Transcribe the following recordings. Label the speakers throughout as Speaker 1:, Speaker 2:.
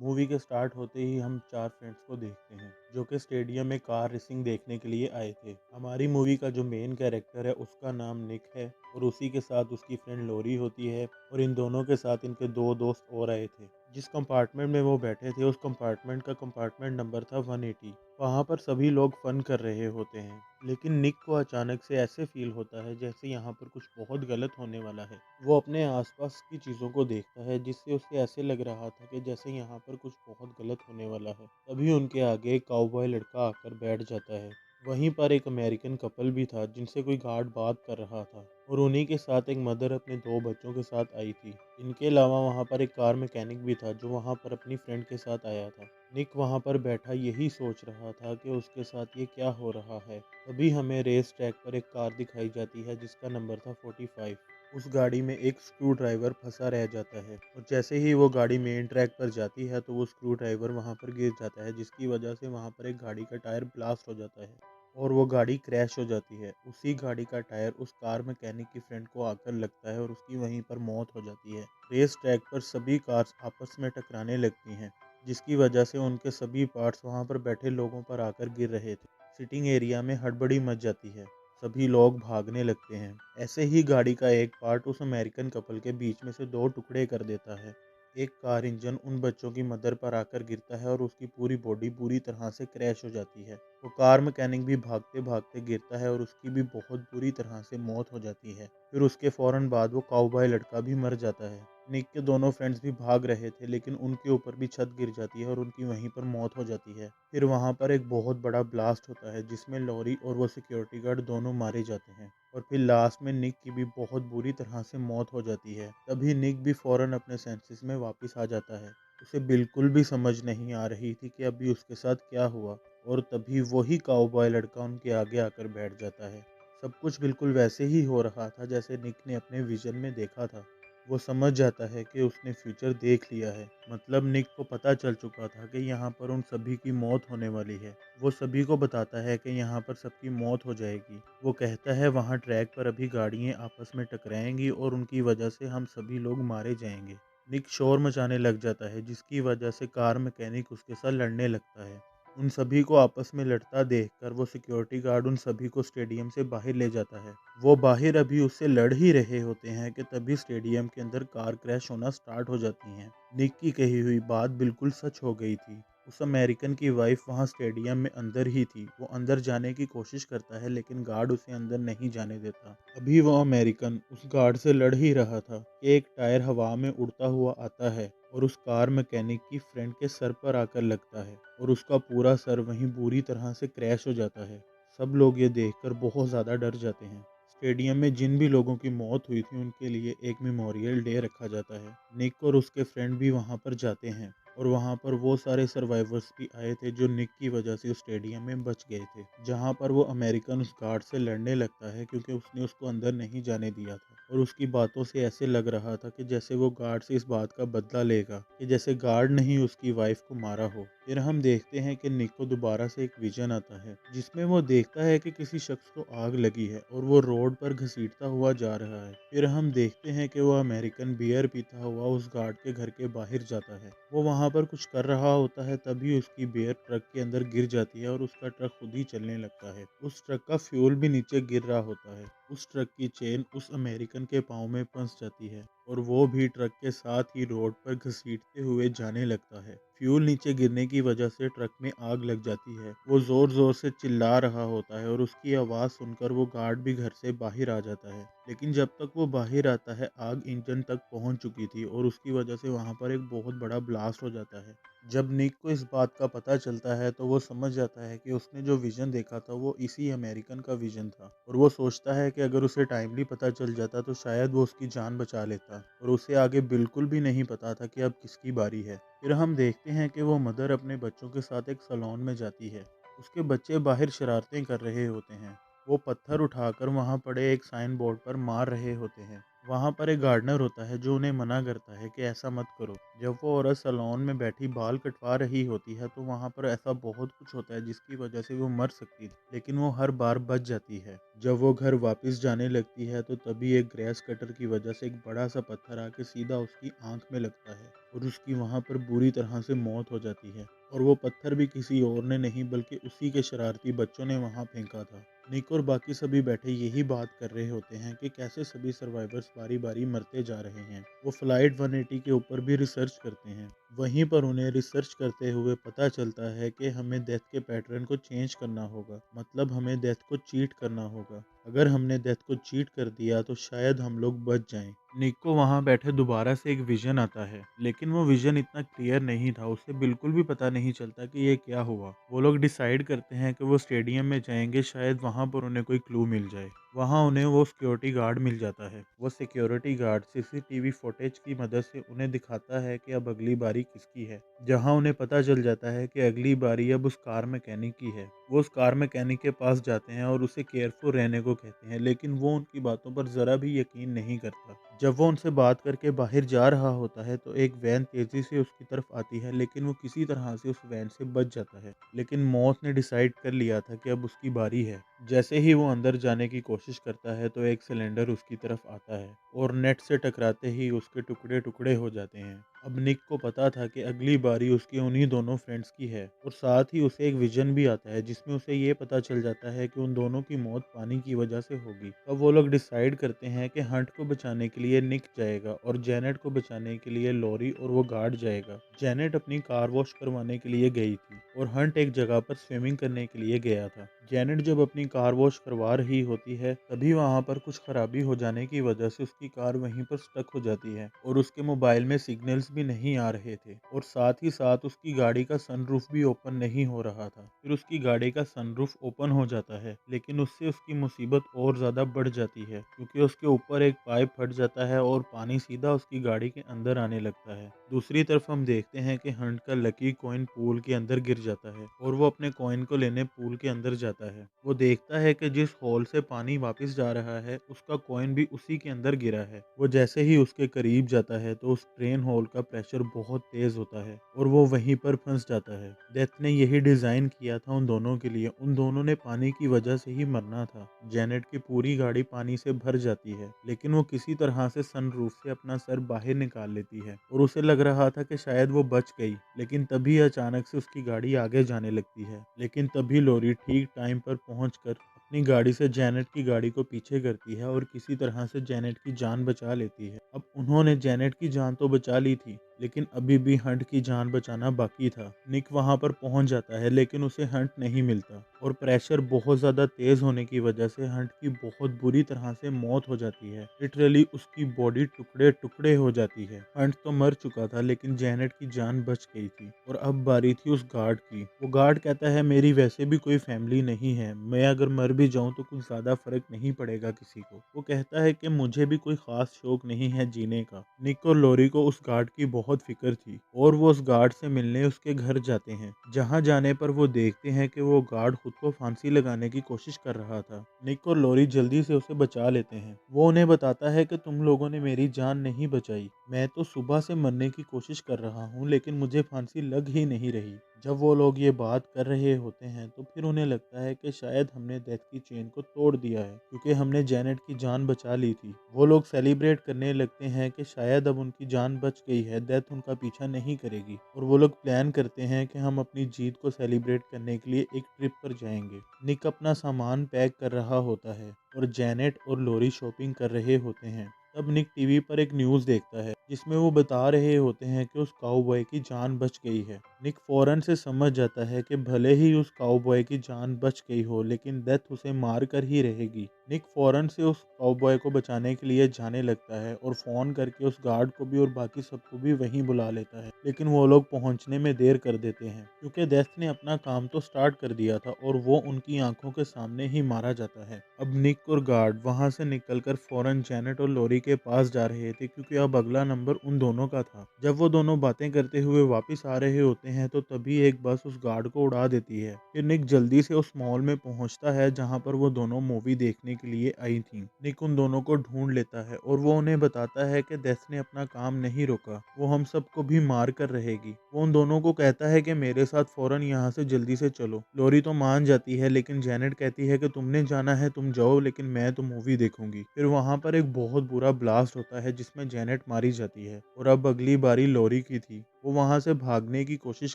Speaker 1: Movie के start होते ही हम 4 फ्रेंड्स को देखते हैं, जो कि स्टेडियम में कार रेसिंग देखने के लिए आए थे। हमारी मूवी का जो मेन कैरेक्टर है, उसका नाम निक है और उसी के साथ उसकी फ्रेंड लोरी होती है और इन दोनों के साथ इनके 2 दोस्त और आए थे। जिस कंपार्टमेंट में वो बैठे थे, उस कंपार्टमेंट का कंपार्टमेंट नंबर था 180। वहाँ पर सभी लोग फन कर रहे होते हैं, लेकिन निक को अचानक से ऐसे फील होता है जैसे यहाँ पर कुछ बहुत गलत होने वाला है। वो अपने आसपास की चीज़ों को देखता है, जिससे उसे ऐसे लग रहा था कि जैसे यहाँ पर कुछ बहुत गलत होने वाला है। तभी उनके आगे एक काउबॉय लड़का आकर बैठ जाता है। वहीं पर एक अमेरिकन कपल भी था, जिनसे कोई गार्ड बात कर रहा था और उन्हीं के साथ एक मदर अपने 2 बच्चों के साथ आई थी। इनके अलावा वहाँ पर एक कार मैकेनिक भी था, जो वहाँ पर अपनी फ्रेंड के साथ आया था। निक वहाँ पर बैठा यही सोच रहा था कि उसके साथ ये क्या हो रहा है। तभी हमें रेस ट्रैक पर एक कार दिखाई जाती है, जिसका नंबर था 45। उस गाड़ी में एक स्क्रू ड्राइवर फंसा रह जाता है और जैसे ही वो गाड़ी मेन ट्रैक पर जाती है, तो वो स्क्रू ड्राइवर वहाँ पर गिर जाता है, जिसकी वजह से वहाँ पर एक गाड़ी का टायर ब्लास्ट हो जाता है और वो गाड़ी क्रैश हो जाती है। उसी गाड़ी का टायर उस कार मैकेनिक की फ्रेंड को आकर लगता है और उसकी वहीं पर मौत हो जाती है। रेस ट्रैक पर सभी कार्स आपस में टकराने लगती हैं, जिसकी वजह से उनके सभी पार्ट्स वहाँ पर बैठे लोगों पर आकर गिर रहे थे। सिटिंग एरिया में हड़बड़ी मच जाती है। सभी लोग भागने लगते हैं। ऐसे ही गाड़ी का एक पार्ट उस अमेरिकन कपल के बीच में से 2 टुकड़े कर देता है। एक कार इंजन उन बच्चों की मदर पर आकर गिरता है और उसकी पूरी बॉडी बुरी तरह से क्रैश हो जाती है। वो कार मैकेनिक भी भागते-भागते गिरता है और उसकी भी बहुत बुरी तरह से मौत हो जाती है। फिर उसके फ़ौरन बाद वो काउबॉय लड़का भी मर जाता है। निक के दोनों फ्रेंड्स भी भाग रहे थे, लेकिन उनके ऊपर भी छत गिर जाती है और उनकी वहीं पर मौत हो जाती है। फिर वहाँ पर एक बहुत बड़ा ब्लास्ट होता है, जिसमें लॉरी और वो सिक्योरिटी गार्ड दोनों मारे जाते हैं और फिर लास्ट में निक की भी बहुत बुरी तरह से मौत हो जाती है। तभी निक भी फ़ौरन अपने सेंसेस में वापस आ जाता है। उसे बिल्कुल भी समझ नहीं आ रही थी कि अभी उसके साथ क्या हुआ और तभी वही काउबॉय लड़का उनके आगे आकर बैठ जाता है। सब कुछ बिल्कुल वैसे ही हो रहा था जैसे निक ने अपने विज़न में देखा था। वो समझ जाता है कि उसने फ्यूचर देख लिया है। मतलब निक को पता चल चुका था कि यहाँ पर उन सभी की मौत होने वाली है। वो सभी को बताता है कि यहाँ पर सबकी मौत हो जाएगी। वो कहता है वहाँ ट्रैक पर अभी गाड़ियाँ आपस में टकराएंगी और उनकी वजह से हम सभी लोग मारे जाएंगे। निक शोर मचाने लग जाता है, जिसकी वजह से कार मैकेनिक उसके साथ लड़ने लगता है। उन सभी को आपस में लड़ता देखकर वो सिक्योरिटी गार्ड उन सभी को स्टेडियम से बाहर ले जाता है। वो बाहर अभी उससे लड़ ही रहे होते हैं कि तभी स्टेडियम के अंदर कार क्रैश होना स्टार्ट हो जाती हैं। निक की कही हुई बात बिल्कुल सच हो गई थी। उस अमेरिकन की वाइफ वहां स्टेडियम में अंदर ही थी। वो अंदर जाने की कोशिश करता है, लेकिन गार्ड उसे अंदर नहीं जाने देता। अभी वो अमेरिकन उस गार्ड से लड़ ही रहा था कि एक टायर हवा में उड़ता हुआ आता है और उस कार मैकेनिक की फ्रेंड के सर पर आकर लगता है और उसका पूरा सर वहीं बुरी तरह से क्रैश हो जाता है। सब लोग ये देखकर बहुत ज़्यादा डर जाते हैं। स्टेडियम में जिन भी लोगों की मौत हुई थी, उनके लिए एक मेमोरियल डे रखा जाता है। निक और उसके फ्रेंड भी वहाँ पर जाते हैं और वहाँ पर वो सारे सर्वाइवर्स भी आए थे जो निक की वजह से उस स्टेडियम में बच गए थे। जहाँ पर वो अमेरिकन उस गार्ड से लड़ने लगता है, क्योंकि उसने उसको अंदर नहीं जाने दिया था और उसकी बातों से ऐसे लग रहा था कि जैसे वो गार्ड से इस बात का बदला लेगा कि जैसे गार्ड ने ही उसकी वाइफ को मारा हो। फिर हम देखते हैं कि निक को दोबारा से एक विजन आता है, जिसमें वो देखता है कि किसी शख्स को आग लगी है और वो रोड पर घसीटता हुआ जा रहा है। फिर हम देखते हैं कि वो अमेरिकन बियर पीता हुआ उस गार्ड के घर के बाहर जाता है। वो वहाँ पर कुछ कर रहा होता है, तभी उसकी बियर ट्रक के अंदर गिर जाती है और उसका ट्रक खुद ही चलने लगता है। उस ट्रक का फ्यूल भी नीचे गिर रहा होता है। उस ट्रक की चेन उस अमेरिकन के पाँव में फंस जाती है और वो भी ट्रक के साथ ही रोड पर घसीटते हुए जाने लगता है। फ्यूल नीचे गिरने की वजह से ट्रक में आग लग जाती है। वो जोर जोर से चिल्ला रहा होता है और उसकी आवाज़ सुनकर वो गार्ड भी घर से बाहर आ जाता है। लेकिन जब तक वो बाहर आता है, आग इंजन तक पहुंच चुकी थी और उसकी वजह से वहां पर एक बहुत बड़ा ब्लास्ट हो जाता है। जब निक को इस बात का पता चलता है, तो वो समझ जाता है कि उसने जो विजन देखा था वो इसी अमेरिकन का विजन था और वो सोचता है कि अगर उसे टाइमली पता चल जाता तो शायद वो उसकी जान बचा लेता और उसे आगे बिल्कुल भी नहीं पता था कि अब किसकी बारी है। फिर हम देखते हैं कि वो मदर अपने बच्चों के साथ एक सैलून में जाती है। उसके बच्चे बाहर शरारतें कर रहे होते हैं। वो पत्थर उठाकर वहां पड़े एक साइन बोर्ड पर मार रहे होते हैं। वहाँ पर एक गार्डनर होता है जो उन्हें मना करता है कि ऐसा मत करो। जब वो औरत सैलून में बैठी बाल कटवा रही होती है तो वहाँ पर ऐसा बहुत कुछ होता है जिसकी वजह से वो मर सकती थी, लेकिन वो हर बार बच जाती है। जब वो घर वापस जाने लगती है तो तभी एक ग्रेस कटर की वजह से एक बड़ा सा पत्थर आके सीधा उसकी आँख में लगता है और उसकी वहाँ पर बुरी तरह से मौत हो जाती है। और वो पत्थर भी किसी और ने नहीं बल्कि उसी के शरारती बच्चों ने वहाँ फेंका था। निक और बाकी सभी बैठे यही बात कर रहे होते हैं कि कैसे सभी सर्वाइवर्स बारी-बारी मरते जा रहे हैं। वो फ्लाइट 180 के ऊपर भी रिसर्च करते हैं। वहीं पर उन्हें रिसर्च करते हुए पता चलता है कि हमें डेथ के पैटर्न को चेंज करना होगा, मतलब हमें डेथ को चीट करना होगा। अगर हमने डेथ को चीट कर दिया तो शायद हम लोग बच जाएं। निक को वहाँ बैठे दोबारा से एक विजन आता है, लेकिन वो विजन इतना क्लियर नहीं था, उसे बिल्कुल भी पता नहीं चलता कि ये क्या हुआ। वो लोग डिसाइड करते हैं कि वो स्टेडियम में जाएंगे, शायद वहाँ पर उन्हें कोई क्लू मिल जाए। वहाँ उन्हें वो सिक्योरिटी गार्ड मिल जाता है। वो सिक्योरिटी गार्ड सीसीटीवी फुटेज की मदद से उन्हें दिखाता है कि अब अगली बारी किसकी है, जहाँ उन्हें पता चल जाता है कि अगली बारी अब उस कार मैकेनिक की है। वो उस कार मैकेनिक के पास जाते हैं और उसे केयरफुल रहने को कहते हैं, लेकिन वो उनकी बातों पर ज़रा भी यकीन नहीं करता। जब वो उनसे बात करके बाहर जा रहा होता है तो एक वैन तेज़ी से उसकी तरफ आती है, लेकिन वो किसी तरह से उस वैन से बच जाता है। लेकिन मौत ने डिसाइड कर लिया था कि अब उसकी बारी है। जैसे ही वो अंदर जाने की कोशिश करता है तो एक सिलेंडर उसकी तरफ आता है और नेट से टकराते ही उसके टुकड़े-टुकड़े हो जाते हैं। अब निक को पता था कि अगली बारी उसकी उन्हीं दोनों फ्रेंड्स की है और साथ ही उसे एक विजन भी आता है जिसमें उसे ये पता चल जाता है कि उन दोनों की मौत पानी की वजह से होगी। तब वो लोग डिसाइड करते हैं कि हंट को बचाने के लिए निक जाएगा और जेनेट को बचाने के लिए लॉरी और वो गार्ड जाएगा। जेनेट अपनी कार वॉश करवाने के लिए गई थी और हंट एक जगह पर स्विमिंग करने के लिए गया था। जेनेट जब अपनी कार वॉश करवा रही होती है तभी वहां पर कुछ खराबी हो जाने की वजह से उसकी कार वहीं पर स्टक हो जाती है और उसके मोबाइल में सिग्नल्स भी नहीं आ रहे थे और साथ ही साथ उसकी गाड़ी का सनरूफ भी ओपन नहीं हो रहा था। फिर उसकी गाड़ी का सनरूफ ओपन हो जाता है, लेकिन उससे उसकी मुसीबत और ज़्यादा बढ़ जाती है क्योंकि उसके ऊपर एक पाइप फट जाता है और पानी सीधा उसकी गाड़ी के अंदर आने लगता है। दूसरी तरफ हम देखते हैं कि हंट का लकी कॉइन पूल के अंदर गिर जाता है और वो अपने कॉइन को लेने पूल के अंदर जाता है। वो देखता है कि जिस होल से पानी वापस जा रहा है उसका कॉइन भी उसी के अंदर गिरा है। वो जैसे ही उसके करीब जाता है तो उस ट्रेन होल का प्रेशर बहुत तेज होता है और वो वहीं पर फंस जाता है। डेथ ने यही डिजाइन किया था उन दोनों के लिए, उन दोनों ने पानी की वजह से ही मरना था। जेनेट की पूरी गाड़ी पानी से भर जाती है, लेकिन वो किसी तरह से सनरूफ से अपना सर बाहर निकाल लेती है और उसे लग रहा था कि शायद वो बच गई, लेकिन तभी अचानक से उसकी गाड़ी आगे जाने लगती है। लेकिन तभी लोरी ठीक टाइम पर पहुंचकर अपनी गाड़ी से जेनेट की गाड़ी को पीछे करती है और किसी तरह से जेनेट की जान बचा लेती है। अब उन्होंने जेनेट की जान तो बचा ली थी, लेकिन अभी भी हंट की जान बचाना बाकी था। निक वहां पर पहुंच जाता है लेकिन उसे हंट नहीं मिलता और प्रेशर बहुत ज़्यादा तेज़ होने की वजह से हंट की बहुत बुरी तरह से मौत हो जाती है। लिटरली उसकी बॉडी टुकड़े टुकड़े हो जाती है। हंट तो मर चुका था लेकिन जेनेट की जान बच गई थी और अब बारी थी उस गार्ड की। वो गार्ड कहता है मेरी वैसे भी कोई फैमिली नहीं है, मैं अगर मर भी जाऊं तो कुछ ज़्यादा फर्क नहीं पड़ेगा किसी को। वो कहता है कि मुझे भी कोई खास शौक नहीं है जीने का। निक और लोरी को उस गार्ड की बहुत फिक्र थी और वो उस गार्ड से मिलने उसके घर जाते हैं। जहाँ जाने पर वो देखते हैं कि वो गार्ड खुद को फांसी लगाने की कोशिश कर रहा था। निक और लोरी जल्दी से उसे बचा लेते हैं। वो उन्हें बताता है कि तुम लोगों ने मेरी जान नहीं बचाई, मैं तो सुबह से मरने की कोशिश कर रहा हूँ लेकिन मुझे फांसी लग ही नहीं रही। जब वो लोग ये बात कर रहे होते हैं तो फिर उन्हें लगता है कि शायद हमने डेथ की चेन को तोड़ दिया है क्योंकि हमने जेनेट की जान बचा ली थी। वो लोग सेलिब्रेट करने लगते हैं कि शायद अब उनकी जान बच गई है, डेथ उनका पीछा नहीं करेगी और वो लोग प्लान करते हैं कि हम अपनी जीत को सेलिब्रेट करने के लिए एक ट्रिप पर जाएंगे। निक अपना सामान पैक कर रहा होता है और जेनेट और लोरी शॉपिंग कर रहे होते हैं। तब निक टीवी पर एक न्यूज़ देखता है जिसमें वो बता रहे होते हैं कि उस काउबॉय की जान बच गई है। निक फौरन से समझ जाता है कि भले ही उस काउबॉय की जान बच गई हो लेकिन डेथ उसे मार कर ही रहेगी। निक फौरन से उस काउबॉय को बचाने के लिए जाने लगता है और फ़ोन करके उस गार्ड को भी और बाकी सबको भी वहीं बुला लेता है, लेकिन वो लोग पहुंचने में देर कर देते हैं क्योंकि डेथ ने अपना काम तो स्टार्ट कर दिया था और वो उनकी आंखों के सामने ही मारा जाता है। अब निक और गार्ड वहां से निकलकर फौरन जेनेट और लोरी के पास जा रहे थे क्योंकि अब अगला नंबर उन दोनों का था। जब वो दोनों बातें करते हुए वापस आ रहे होते हैं तो तभी एक बस उस गार्ड को उड़ा देती है। फिर निक जल्दी से उस मॉल में पहुंचता है जहां पर वो दोनों मूवी देखने के लिए आई थी। निक उन दोनों को ढूंढ लेता है और वो उन्हें बताता है कि डेथ ने अपना काम नहीं रोका, वो हम सबको भी मार कर रहेगी। वो उन दोनों को कहता है कि मेरे साथ फौरन यहाँ से जल्दी से चलो। लोरी तो मान जाती है लेकिन जेनेट कहती है कि तुमने जाना है तुम जाओ, लेकिन मैं तो मूवी देखूंगी। फिर वहाँ पर एक बहुत बुरा ब्लास्ट होता है जिसमें जेनेट मारी जाती है और अब अगली बारी लोरी की थी। वो वहाँ से भागने की कोशिश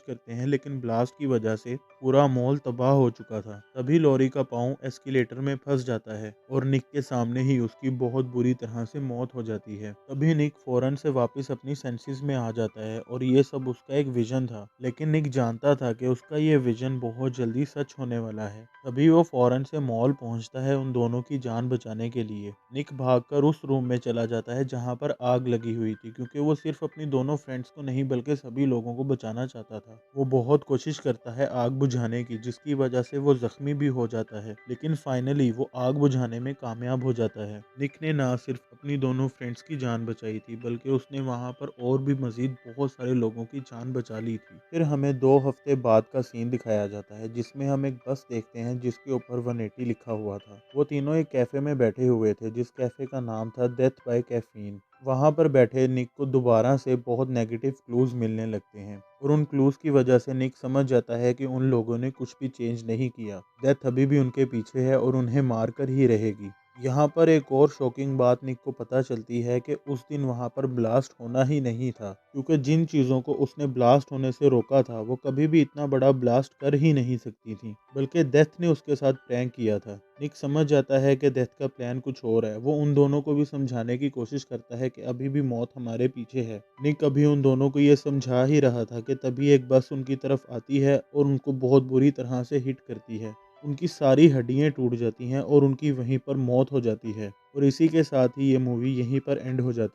Speaker 1: करते हैं लेकिन ब्लास्ट की वजह से पूरा मॉल तबाह हो चुका था। तभी लोरी का पाँव एस्केलेटर में फंस जाता है और निक के सामने ही उसकी बहुत बुरी तरह से मौत हो जाती है। तभी निक फौरन से वापस अपनी सेंसेस में आ जाता है और ये सब उसका एक विजन था, लेकिन निक जानता था कि उसका ये विजन बहुत जल्दी सच होने वाला है। तभी वो फौरन से मॉल पहुंचता है उन दोनों की जान बचाने के लिए। निक भागकर उस रूम में चला जाता है जहां पर आग लगी हुई थी, क्योंकि वो सिर्फ अपनी दोनों फ्रेंड्स को नहीं बल्कि सभी लोगों को बचाना चाहता था। वो बहुत कोशिश करता है आग बुझाने की, जिसकी वजह से वो जख्मी भी हो जाता है, लेकिन फाइनली वो आग बुझाने में कामयाब हो जाता है। निक ने ना सिर्फ अपनी दोनों फ्रेंड्स की जान बचाई थी बल्कि उसने वहां पर और भी मजीद बहुत सारे लोगों की जान बचा ली थी। फिर हमें 2 हफ्ते बाद का सीन दिखाया जाता है जिसमें हम एक बस देखते हैं जिसके ऊपर 180 लिखा हुआ था। वो तीनों एक कैफे में बैठे हुए थे जिस कैफे का नाम था डेथ बाय कैफीन। वहां पर बैठे निक को दोबारा से बहुत नेगेटिव क्लूज मिलने लगते हैं और उन क्लूज की वजह से निक समझ जाता है कि उन लोगों ने कुछ भी चेंज नहीं किया। डेथ अभी भी उनके पीछे है और उन्हें मार कर ही रहेगी। यहाँ पर एक और शॉकिंग बात निक को पता चलती है कि उस दिन वहाँ पर ब्लास्ट होना ही नहीं था, क्योंकि जिन चीज़ों को उसने ब्लास्ट होने से रोका था वो कभी भी इतना बड़ा ब्लास्ट कर ही नहीं सकती थी, बल्कि डेथ ने उसके साथ प्रैंक किया था। निक समझ जाता है कि डेथ का प्लान कुछ और है। वो उन दोनों को भी समझाने की कोशिश करता है कि अभी भी मौत हमारे पीछे है। निक अभी उन दोनों को ये समझा ही रहा था कि तभी एक बस उनकी तरफ आती है और उनको बहुत बुरी तरह से हिट करती है। उनकी सारी हड्डियाँ टूट जाती हैं और उनकी वहीं पर मौत हो जाती है और इसी के साथ ही ये मूवी यहीं पर एंड हो जाती है।